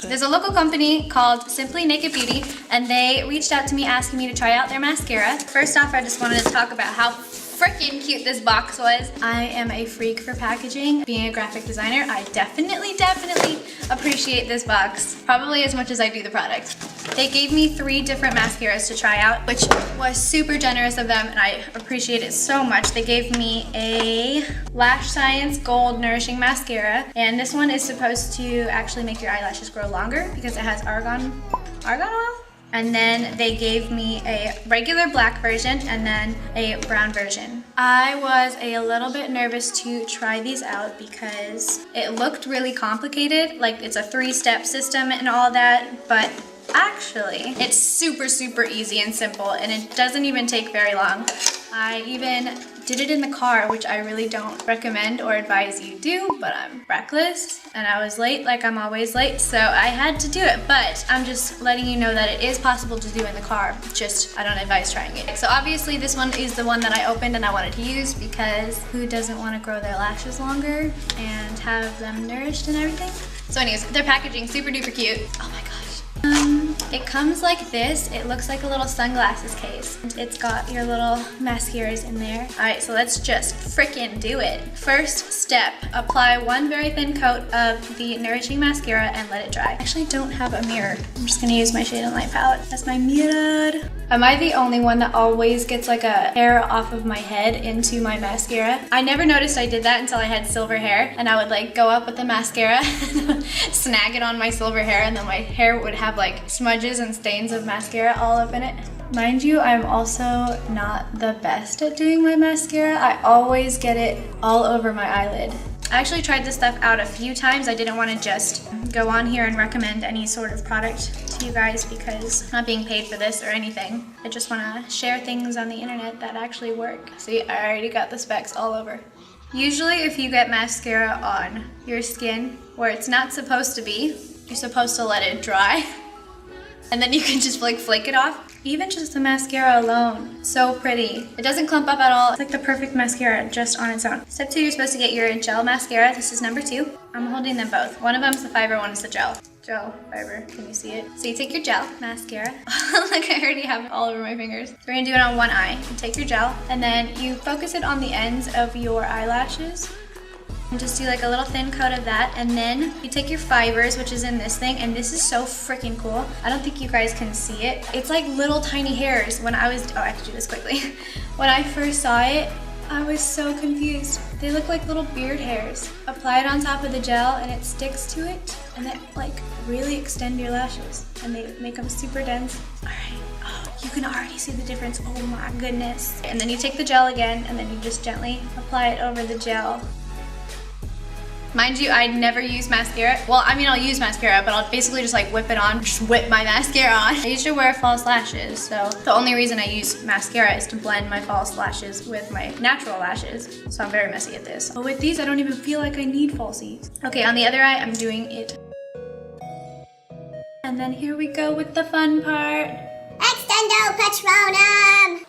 There's a local company called Simply Naked Beauty, and they reached out to me asking me to try out their mascara. First off, I just wanted to talk about how freaking cute this box was. I am a freak for packaging. Being a graphic designer, I definitely appreciate this box, probably as much as I do the product. They gave me 3 different mascaras to try out, which was super generous of them, and I appreciate it so much. They gave me a Lash Science Gold Nourishing Mascara, and this one is supposed to actually make your eyelashes grow longer because it has argan oil. And then they gave me a regular black version and then a brown version. I was a little bit nervous to try these out because it looked really complicated. Like it's a 3-step system and all that, but actually it's super easy and simple, and it doesn't even take very long. I even did it in the car, which I really don't recommend or advise you do, but I'm reckless and I was late like I'm always late, so I had to do it. But I'm just letting you know that it is possible to do in the car, just I don't advise trying it. So obviously this one is the one that I opened and I wanted to use because who doesn't want to grow their lashes longer and have them nourished and everything? So anyways, their packaging super duper cute. Oh my gosh. It comes like this. It looks like a little sunglasses case. It's got your little mascaras in there. All right, so let's just freaking do it. First step, apply 1 very thin coat of the nourishing mascara and let it dry. I actually don't have a mirror. I'm just gonna use my Shade and Light palette. That's my mirror. Am I the only one that always gets like a hair off of my head into my mascara? I never noticed I did that until I had silver hair, and I would like go up with the mascara snag it on my silver hair, and then my hair would have like smudges and stains of mascara all up in it. Mind you, I'm also not the best at doing my mascara. I always get it all over my eyelid. I actually tried this stuff out a few times. I didn't want to just go on here and recommend any sort of product to you guys because I'm not being paid for this or anything. I just want to share things on the internet that actually work. See, I already got the specks all over. Usually if you get mascara on your skin where it's not supposed to be, you're supposed to let it dry and then you can just like flake it off. Even just the mascara alone, so pretty. It doesn't clump up at all. It's like the perfect mascara just on its own. Step 2, you're supposed to get your gel mascara. This is number 2. I'm holding them both. One of them's the fiber, one is the gel. Gel, fiber, can you see it? So you take your gel mascara. Like I already have it all over my fingers. So we're gonna do it on one eye. You take your gel and then you focus it on the ends of your eyelashes. And just do like a little thin coat of that, and then you take your fibers, which is in this thing, and this is so freaking cool. I don't think you guys can see it. It's like little tiny hairs. When I was, oh, I have to do this quickly. When I first saw it, I was so confused. They look like little beard hairs. Apply it on top of the gel and it sticks to it, and then like really extend your lashes, and they make them super dense. All right. Oh, you can already see the difference. Oh my goodness. And then you take the gel again, and then you just gently apply it over the gel. Mind you, I never use mascara. Well, I mean, I'll use mascara, but I'll basically just like whip it on, just whip my mascara on. I usually wear false lashes, so the only reason I use mascara is to blend my false lashes with my natural lashes. So I'm very messy at this. But with these, I don't even feel like I need falsies. Okay, on the other eye, I'm doing it. And then here we go with the fun part. Extendo Patronum!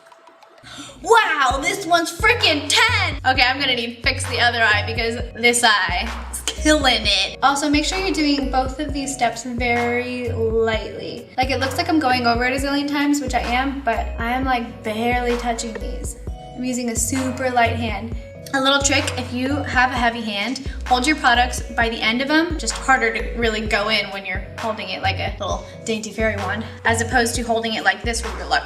Wow, this one's freaking 10! Okay, I'm gonna need to fix the other eye because this eye is killing it. Also, make sure you're doing both of these steps very lightly. Like, it looks like I'm going over it a zillion times, which I am, but I am like barely touching these. I'm using a super light hand. A little trick, if you have a heavy hand, hold your products by the end of them, just harder to really go in when you're holding it like a little dainty fairy wand, as opposed to holding it like this where you're like,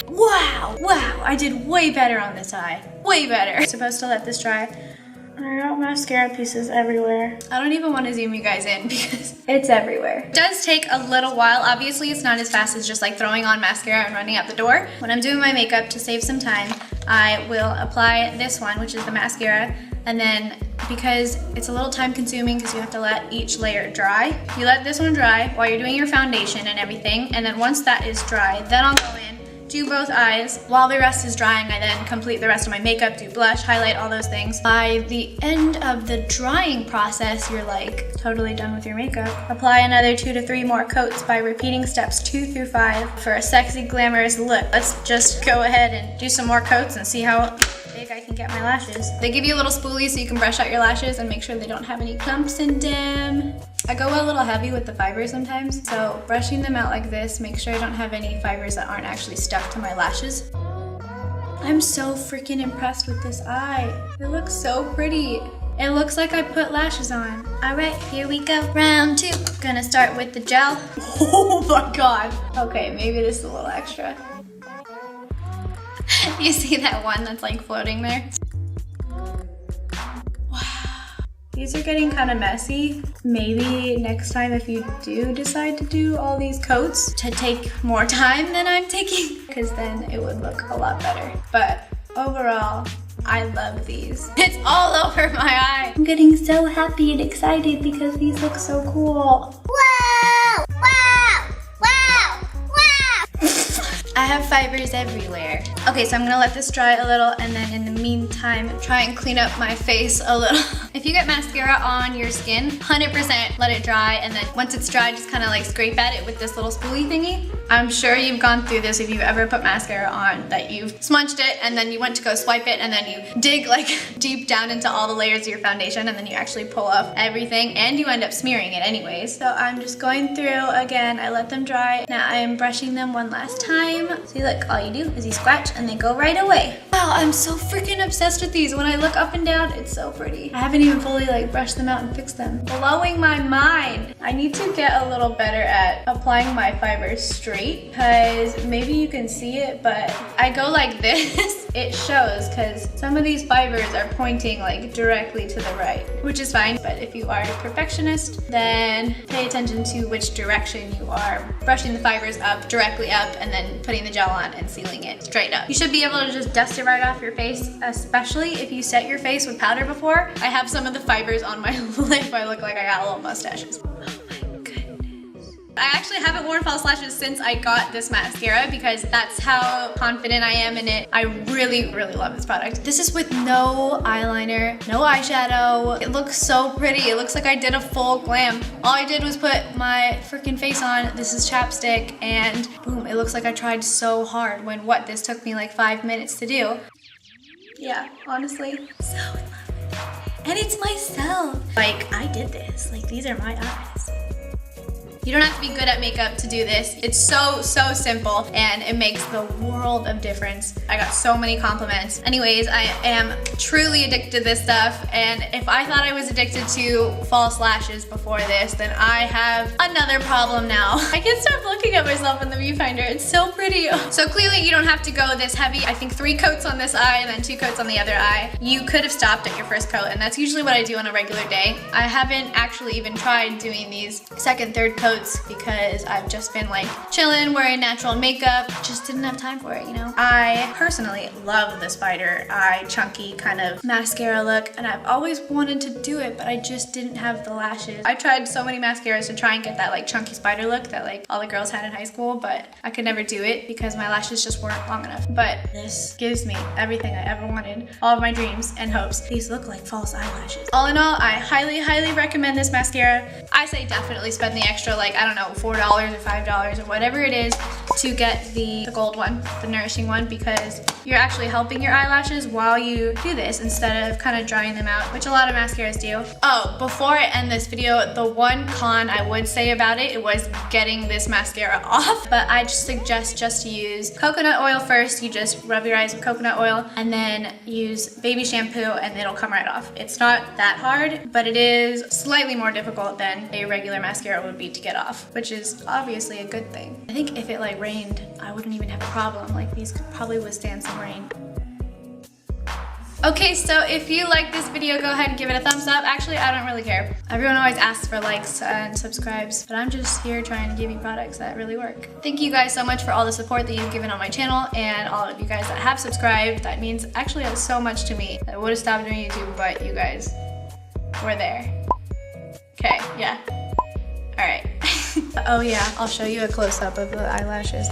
wow, I did way better on this eye, way better. I'm supposed to let this dry. I got mascara pieces everywhere. I don't even want to zoom you guys in because it's everywhere. It does take a little while. Obviously, it's not as fast as just like throwing on mascara and running out the door. When I'm doing my makeup, to save some time, I will apply this one, which is the mascara, and then because it's a little time consuming because you have to let each layer dry, you let this one dry while you're doing your foundation and everything, and then once that is dry, then I'll go in, do both eyes. While the rest is drying, I then complete the rest of my makeup, do blush, highlight, all those things. By the end of the drying process, you're like totally done with your makeup. Apply another 2 to 3 more coats by repeating steps 2 through 5 for a sexy, glamorous look. Let's just go ahead and do some more coats and see how big I can get my lashes. They give you a little spoolie so you can brush out your lashes and make sure they don't have any clumps in them. I go a little heavy with the fibers sometimes, so brushing them out like this, make sure I don't have any fibers that aren't actually stuck to my lashes. I'm so freaking impressed with this eye. It looks so pretty. It looks like I put lashes on. All right, here we go. Round 2. Gonna start with the gel. Oh my God. Okay, maybe this is a little extra. You see that one that's like floating there? These are getting kind of messy. Maybe next time if you do decide to do all these coats to take more time than I'm taking, because then it would look a lot better. But overall, I love these. It's all over my eye. I'm getting so happy and excited because these look so cool. Wow! Wow! Wow! Wow! I have fibers everywhere. Okay, so I'm gonna let this dry a little, and then in the meantime, try and clean up my face a little. If you get mascara on your skin, 100% let it dry, and then once it's dry, just kind of like scrape at it with this little spoolie thingy. I'm sure you've gone through this if you've ever put mascara on, that you've smudged it, and then you went to go swipe it, and then you dig like deep down into all the layers of your foundation, and then you actually pull off everything, and you end up smearing it anyways. So I'm just going through again. I let them dry. Now I am brushing them one last time. See, look, all you do is you scratch and they go right away. Wow, I'm so freaking obsessed with these. When I look up and down, it's so pretty. I haven't even fully like brushed them out and fixed them. Blowing my mind. I need to get a little better at applying my fibers straight, because maybe you can see it, but I go like this. It shows because some of these fibers are pointing like directly to the right, which is fine. But if you are a perfectionist, then pay attention to which direction you are brushing the fibers up, directly up, and then putting the gel on and sealing it straight up. You should be able to just dust it right off your face, especially if you set your face with powder before. I have some of the fibers on my lip. I look like I got little mustaches. I actually haven't worn false lashes since I got this mascara because that's how confident I am in it. I really, really love this product. This is with no eyeliner, no eyeshadow. It looks so pretty. It looks like I did a full glam. All I did was put my freaking face on. This is chapstick, and boom, it looks like I tried so hard when this took me like 5 minutes to do. Yeah, honestly, so in love with it. And it's myself. Like, I did this. Like, these are my eyes. You don't have to be good at makeup to do this. It's so simple, and it makes the world of difference. I got so many compliments. Anyways, I am truly addicted to this stuff, and if I thought I was addicted to false lashes before this, then I have another problem now. I can't stop looking at myself in the viewfinder. It's so pretty. So clearly you don't have to go this heavy. I think 3 coats on this eye and then 2 coats on the other eye. You could have stopped at your first coat, and that's usually what I do on a regular day. I haven't actually even tried doing these second, third coats because I've just been like chilling, wearing natural makeup, just didn't have time for it, you know? I personally love the spider eye chunky kind of mascara look, and I've always wanted to do it, but I just didn't have the lashes. I tried so many mascaras to try and get that like chunky spider look that like all the girls had in high school, but I could never do it because my lashes just weren't long enough. But this gives me everything I ever wanted, all of my dreams and hopes. These look like false eyelashes. All in all, I highly recommend this mascara. I say definitely spend the extra, like, I don't know, $4 or $5 or whatever it is to get the gold one, the nourishing one, because you're actually helping your eyelashes while you do this instead of kind of drying them out, which a lot of mascaras do. Oh, before I end this video, the one con I would say about it was getting this mascara off, but I just suggest just to use coconut oil first. You just rub your eyes with coconut oil and then use baby shampoo and it'll come right off. It's not that hard, but it is slightly more difficult than a regular mascara would be to get off, which is obviously a good thing. I think if it like rained, I wouldn't even have a problem. Like, these could probably withstand some rain. Okay, so if you like this video, go ahead and give it a thumbs up. Actually, I don't really care. Everyone always asks for likes and subscribes, but I'm just here trying to give you products that really work. Thank you guys so much for all the support that you've given on my channel, and all of you guys that have subscribed. That means actually so much to me. I would have stopped doing YouTube, but you guys were there. Okay, yeah. All right. Oh yeah, I'll show you a close-up of the eyelashes.